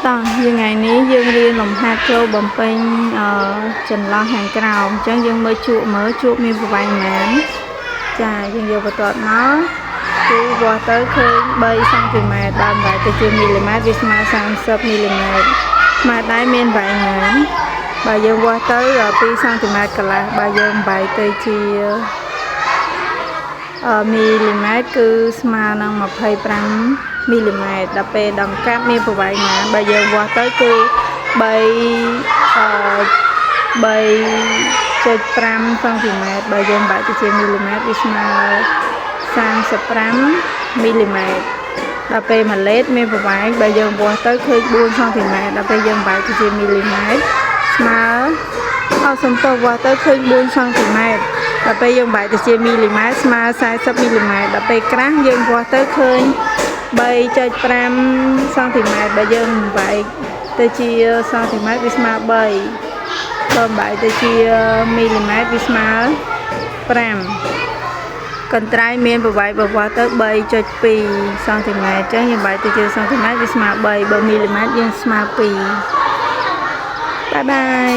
តោះយើងថ្ងៃនេះយើងរៀនលំហាត់ចូលបំពេញចន្លោះខាងក្រោមអញ្ចឹងយើងមើលជួកមានប្រវែងប៉ុន្មានចាយើងយកបន្ទាត់មកគឺវាស់ទៅឃើញ3សង់ទីម៉ែត្រដើមដៃទៅជាមីលីម៉ែត្រវាស្មើ30មីលីម៉ែត្រស្មើដៃមានប្រវែងប៉ុន្មានបើយើងវាស់ទៅ2សង់ទីម៉ែត្រកន្លះបើយើងបែកទៅជាមីលីម៉ែត្រគឺស្មើនឹង25មីលីម៉ែត្រដល់ពេលដង្កាត់មានប្រវែងណាបើយើងវាស់ទៅគឺ3.5សង់ទីម៉ែត្របើយើងបែកទៅជាមីលីម៉ែត្រវាស្មើ35មីលីម៉ែត្រដល់ពេល1លេតមានប្រវែងបើយើងវាស់ទៅឃើញ4សង់ទីម៉ែត្រដល់ពេលយើងបែកទៅជាមីលីម៉ែត្រស្មើសំទោសវាស់ទៅឃើញ4សង់ទីម៉ែត្រដល់ពេលយើងបែកទៅជាមីលីម៉ែត្រស្មើ40មីលីម៉ែត្រដល់ពេលក្រាស់យើងវាស់ទៅឃើញ3.5សង់ទីម៉ែត្របើយើងបែកទៅជាសង់ទីម៉ែត្រវាស្មើ3បើបែកទៅជាមីលីម៉ែត្រវាស្មើ5កន្ត្រៃមានប្រវែងបវាស់ទៅ3.2សង់ទីម៉ែត្រអញ្ចឹងយើងបែកទៅជាសង់ទីម៉ែត្រវាស្មើ3បើមីលីម៉ែត្រយើងស្មើ2បាយបាយ